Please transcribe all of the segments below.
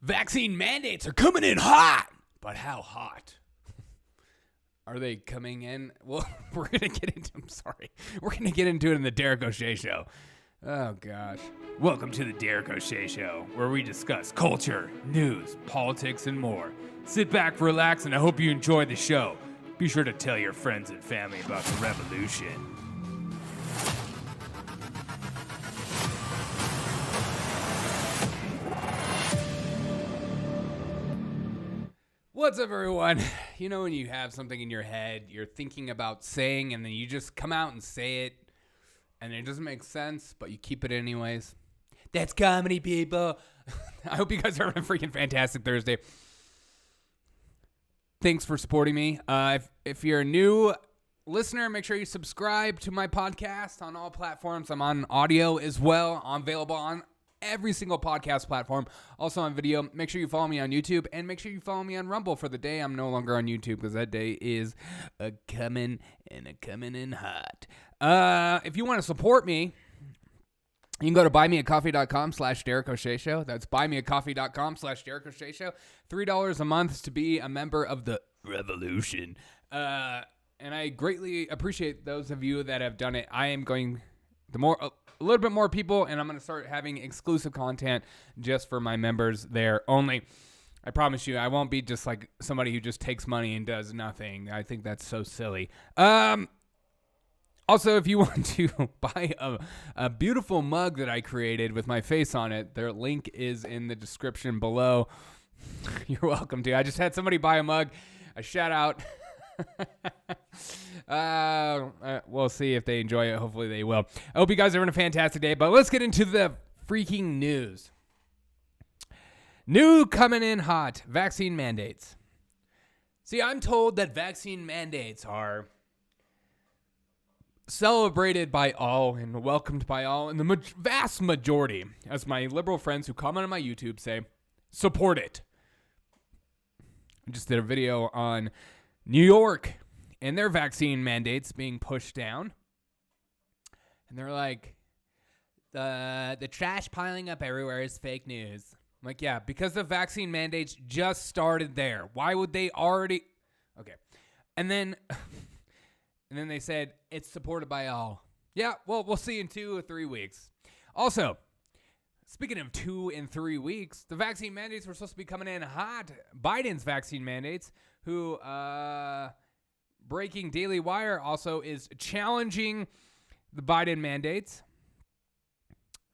Vaccine mandates are coming in hot. But how hot? Are they coming in? Well, we're going to get into it in the Derek O'Shea Show. Oh, gosh. Welcome to the Derek O'Shea Show, where we discuss culture, news, politics, and more. Sit back, relax, and I hope you enjoy the show. Be sure to tell your friends and family about the revolution. What's up, everyone? You know when you have something in your head, you're thinking about saying, and then you just come out and say it, and it doesn't make sense, but you keep it anyways? That's comedy, people. I hope you guys are having a freaking fantastic Thursday. Thanks for supporting me. If you're a new listener, make sure you subscribe to my podcast on all platforms. I'm on audio as well. I'm available on every single podcast platform. Also on video. Make sure you follow me on YouTube, and make sure you follow me on Rumble for the day I'm no longer on YouTube, because that day is coming in hot. If you want to support me, you can go to buymeacoffee.com/Derek O'Shea Show. That's buymeacoffee.com/Derek O'Shea Show. $3 a month to be a member of the revolution. And I greatly appreciate those of you that have done it. I am going a little bit more people, and I'm going to start having exclusive content just for my members there only. I promise you, I won't be just like somebody who just takes money and does nothing. I think that's so silly. Also, if you want to buy a beautiful mug that I created with my face on it, their link is in the description below. You're welcome to. I just had somebody buy a mug. A shout out. We'll see if they enjoy it. Hopefully they will. I hope you guys are having a fantastic day, but let's get into the freaking news. New coming in hot, vaccine mandates. See, I'm told that vaccine mandates are celebrated by all and welcomed by all, and the vast majority, as my liberal friends who comment on my YouTube say, support it. I just did a video on New York and their vaccine mandates being pushed down. And they're like, the trash piling up everywhere is fake news. I'm like, yeah, because the vaccine mandates just started there. Why would they already? Okay. And then they said it's supported by all. Yeah, well, we'll see in 2 or 3 weeks. Also, speaking of 2 and 3 weeks, the vaccine mandates were supposed to be coming in hot. Biden's vaccine mandates, who breaking Daily Wire also is challenging the Biden mandates.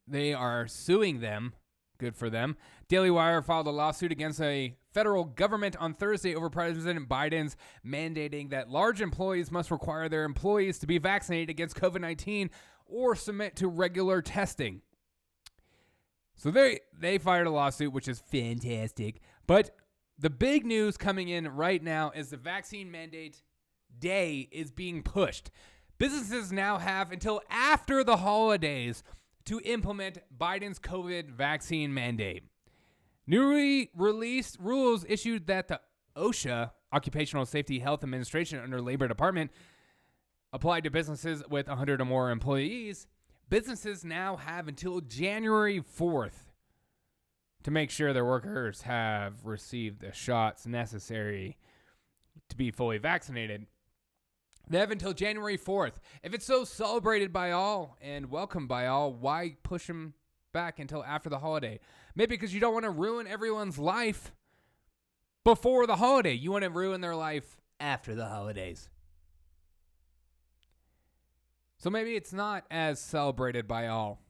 They are suing them. Good for them. Daily Wire filed a lawsuit against a federal government on Thursday over President Biden's mandating that large employees must require their employees to be vaccinated against COVID-19 or submit to regular testing. So they fired a lawsuit, which is fantastic. But the big news coming in right now is the vaccine mandate day is being pushed. Businesses now have until after the holidays to implement Biden's COVID vaccine mandate. Newly released rules issued that the OSHA, Occupational Safety Health Administration under Labor Department, applied to businesses with 100 or more employees. Businesses now have until January 4th to make sure their workers have received the shots necessary to be fully vaccinated. They have until January 4th. If it's so celebrated by all and welcomed by all, why push them back until after the holiday? Maybe because you don't want to ruin everyone's life before the holiday. You want to ruin their life after the holidays. So maybe it's not as celebrated by all.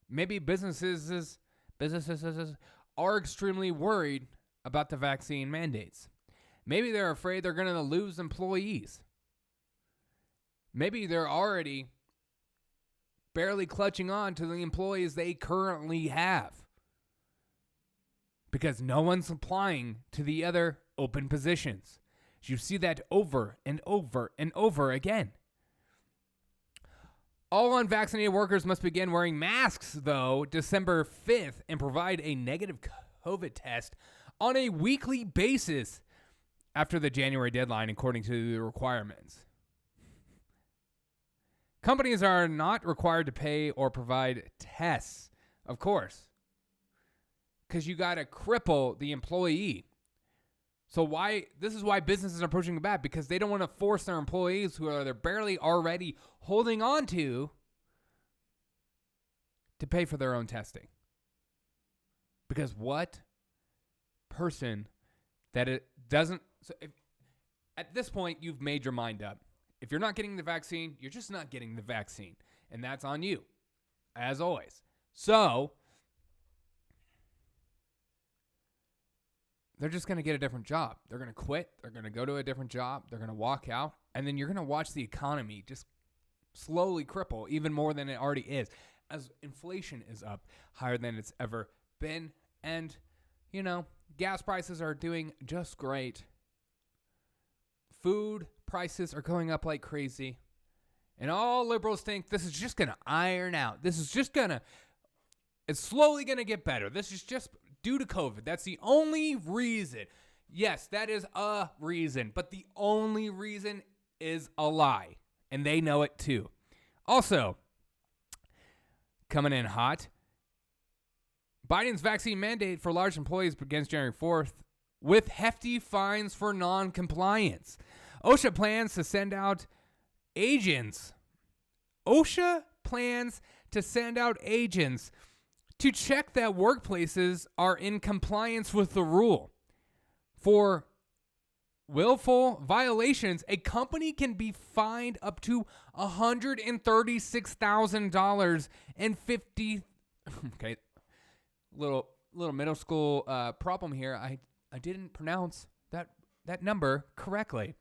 Maybe businesses are extremely worried about the vaccine mandates. Maybe they're afraid they're going to lose employees. Maybe they're already barely clutching on to the employees they currently have because no one's applying to the other open positions. You see that over and over and over again. All unvaccinated workers must begin wearing masks, though, December 5th and provide a negative COVID test on a weekly basis after the January deadline, according to the requirements. Companies are not required to pay or provide tests, of course. because you got to cripple the employee. So this is why businesses are pushing back, because they don't want to force their employees who they're barely already holding on to pay for their own testing. Because what person that it doesn't, so if, at this point, you've made your mind up. If you're not getting the vaccine, you're just not getting the vaccine. And that's on you, as always. So they're just going to get a different job. They're going to quit. They're going to go to a different job. They're going to walk out. And then you're going to watch the economy just slowly cripple even more than it already is, as inflation is up higher than it's ever been. And, gas prices are doing just great. Food prices are going up like crazy. And all liberals think this is just going to iron out. It's slowly going to get better. This is just due to COVID. That's the only reason. Yes, that is a reason. But the only reason is a lie. And they know it too. Also, coming in hot, Biden's vaccine mandate for large employees begins January 4th with hefty fines for non-compliance. OSHA plans to send out agents. OSHA plans to send out agents to check that workplaces are in compliance with the rule. For willful violations, a company can be fined up to $136,000 and 50. Okay, little middle school problem here. I didn't pronounce that number correctly.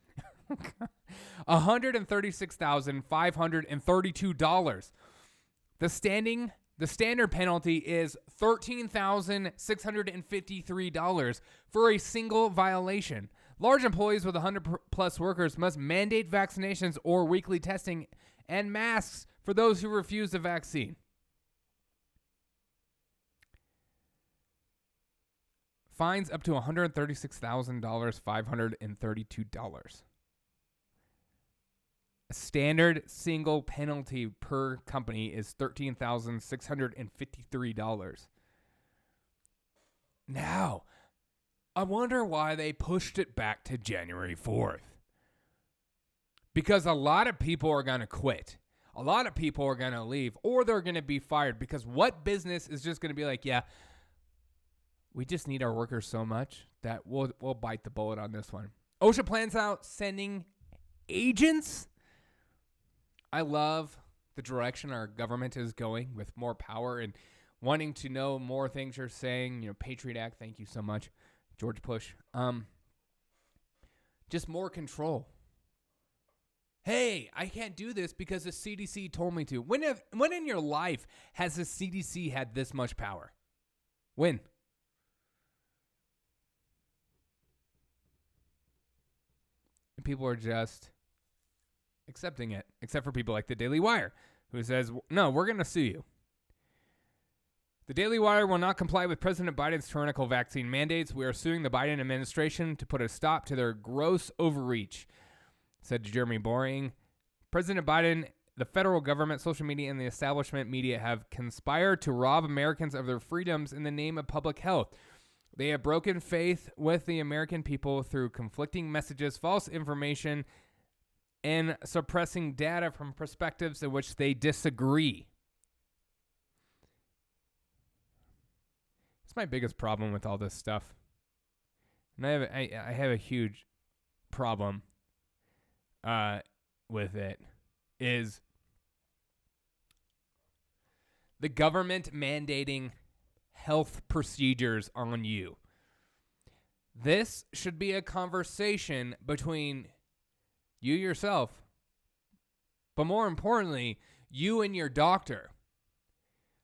$136,532. The standard penalty is $13,653 for a single violation. Large employees with 100 plus workers must mandate vaccinations or weekly testing and masks for those who refuse the vaccine. Fines up to $136,000, $532. A standard single penalty per company is $13,653. Now, I wonder why they pushed it back to January 4th. Because a lot of people are going to quit. A lot of people are going to leave, or they're going to be fired. Because what business is just going to be like, yeah, we just need our workers so much that we'll bite the bullet on this one. OSHA plans out sending agents. I love the direction our government is going with more power and wanting to know more things you're saying. Patriot Act, thank you so much, George Bush. Just more control. Hey, I can't do this because the CDC told me to. When in your life has the CDC had this much power? When? People are just accepting it, except for people like the Daily Wire, who says, no, we're going to sue you. The Daily Wire will not comply with President Biden's tyrannical vaccine mandates. We are suing the Biden administration to put a stop to their gross overreach, said Jeremy Boring. President Biden, the federal government, social media, and the establishment media have conspired to rob Americans of their freedoms in the name of public health. They have broken faith with the American people through conflicting messages, false information, and suppressing data from perspectives in which they disagree. It's my biggest problem with all this stuff. And I have a huge problem with it, is the government mandating health procedures on you. This should be a conversation between you yourself, but more importantly, you and your doctor.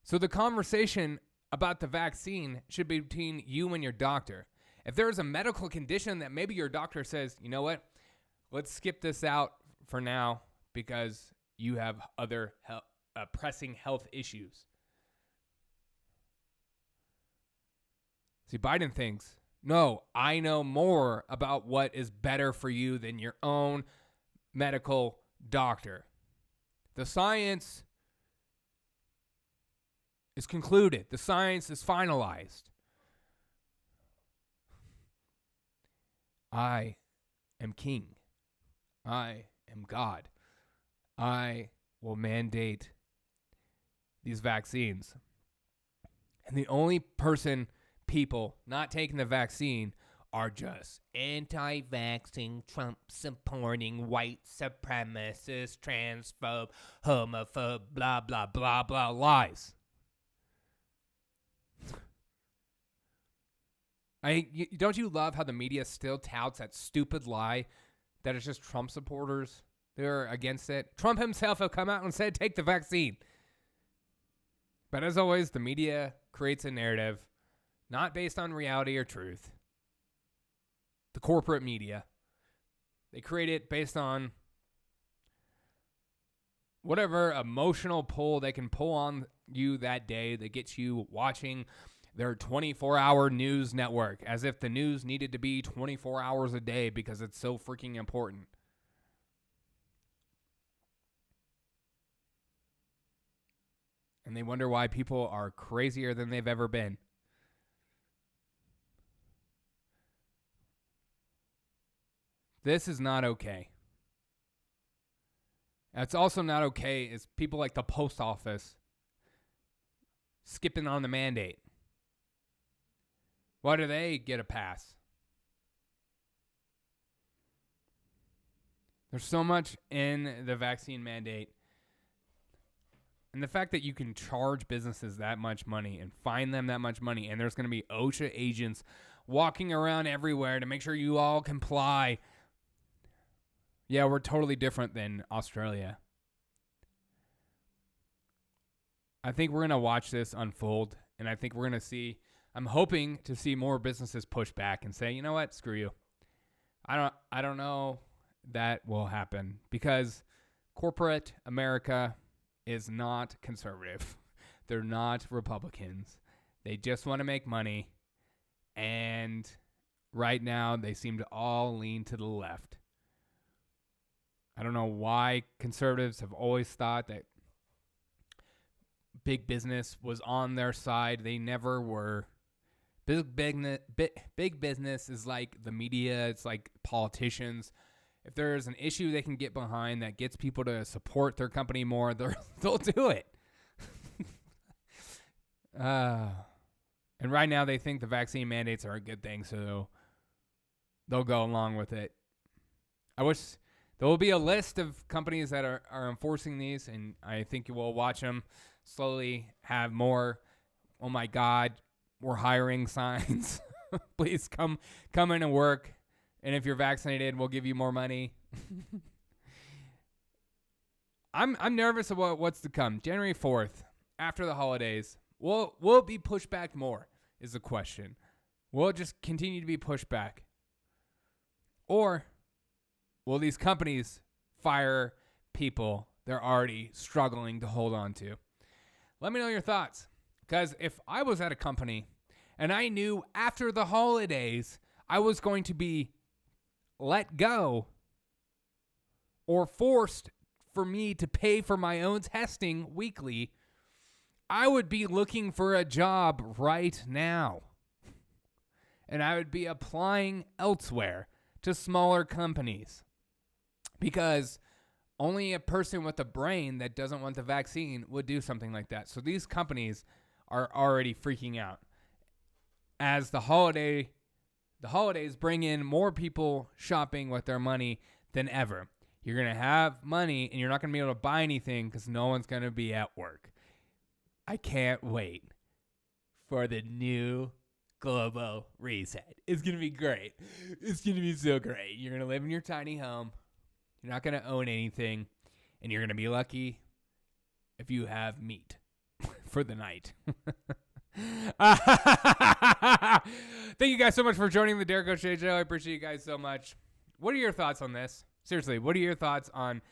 So the conversation about the vaccine should be between you and your doctor. If there is a medical condition that maybe your doctor says, you know what, let's skip this out for now because you have other pressing health issues. See, Biden thinks, no, I know more about what is better for you than your own medical doctor. The science is concluded. The science is finalized. I am king. I am God. I will mandate these vaccines. And the only people not taking the vaccine are just anti-vaxxing, Trump-supporting, white supremacist, transphobe, homophobe, blah, blah, blah, blah, lies. Don't you love how the media still touts that stupid lie that it's just Trump supporters? They're against it. Trump himself have come out and said, take the vaccine. But as always, the media creates a narrative not based on reality or truth. The corporate media. They create it based on whatever emotional pull they can pull on you that day that gets you watching their 24-hour news network, as if the news needed to be 24 hours a day because it's so freaking important. And they wonder why people are crazier than they've ever been. This is not okay. That's also not okay is people like the post office skipping on the mandate. Why do they get a pass? There's so much in the vaccine mandate. And the fact that you can charge businesses that much money and fine them that much money, and there's going to be OSHA agents walking around everywhere to make sure you all comply. Yeah, we're totally different than Australia. I think we're going to watch this unfold, and I think we're going to see, I'm hoping to see more businesses push back and say, you know what, screw you. I don't know that will happen because corporate America is not conservative. They're not Republicans. They just want to make money. And right now they seem to all lean to the left. I don't know why conservatives have always thought that big business was on their side. They never were. Big business is like the media. It's like politicians. If there's an issue they can get behind that gets people to support their company more, they'll do it. And right now they think the vaccine mandates are a good thing, so they'll go along with it. I wish there will be a list of companies that are enforcing these, and I think you will watch them slowly have more, oh my God, we're hiring signs. Please come in and work. And if you're vaccinated, we'll give you more money. I'm nervous about what's to come. January 4th, after the holidays, will it be pushed back more is the question. Will it just continue to be pushed back? Or will these companies fire people they're already struggling to hold on to? Let me know your thoughts. Because if I was at a company and I knew after the holidays I was going to be let go or forced for me to pay for my own testing weekly, I would be looking for a job right now. And I would be applying elsewhere to smaller companies because only a person with a brain that doesn't want the vaccine would do something like that. So these companies are already freaking out. As the holidays bring in more people shopping with their money than ever. You're going to have money and you're not going to be able to buy anything because no one's going to be at work. I can't wait for the new global reset. It's going to be great. It's going to be so great. You're going to live in your tiny home. You're not going to own anything. And you're going to be lucky if you have meat for the night. Thank you guys so much for joining the Derek O'Shea Show. I appreciate you guys so much. What are your thoughts on this? Seriously, what are your thoughts on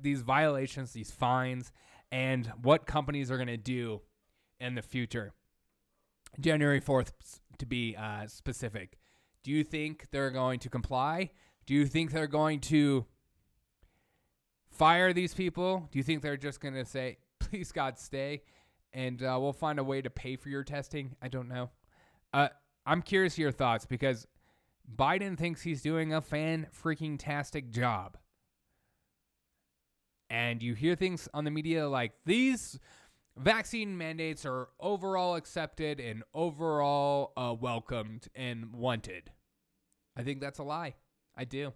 these violations, these fines, and what companies are going to do in the future? January 4th, to be specific. Do you think they're going to comply? Do you think they're going to fire these people? Do you think they're just going to say, please, God, stay? And we'll find a way to pay for your testing. I don't know. I'm curious your thoughts because Biden thinks he's doing a fan-freaking-tastic job. And you hear things on the media like these vaccine mandates are overall accepted and overall welcomed and wanted. I think that's a lie. I do.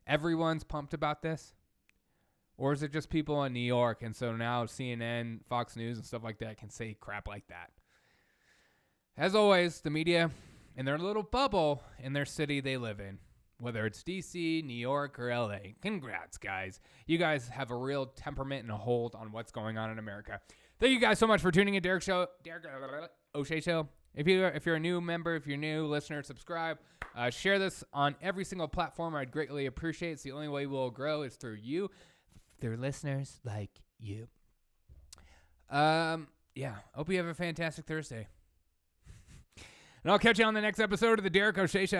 Everyone's pumped about this? Or is it just people in New York? And so now CNN, Fox News, and stuff like that can say crap like that. As always, the media in their little bubble in their city they live in, whether it's D.C., New York, or L.A. Congrats, guys. You guys have a real temperament and a hold on what's going on in America. Thank you guys so much for tuning in, Derek O'Shea Show. If you're a new member, if you're a new listener, subscribe. Share this on every single platform. I'd greatly appreciate it. It's the only way we'll grow is through you. They're listeners like you. Yeah. Hope you have a fantastic Thursday. And I'll catch you on the next episode of the Derek O'Shea Show.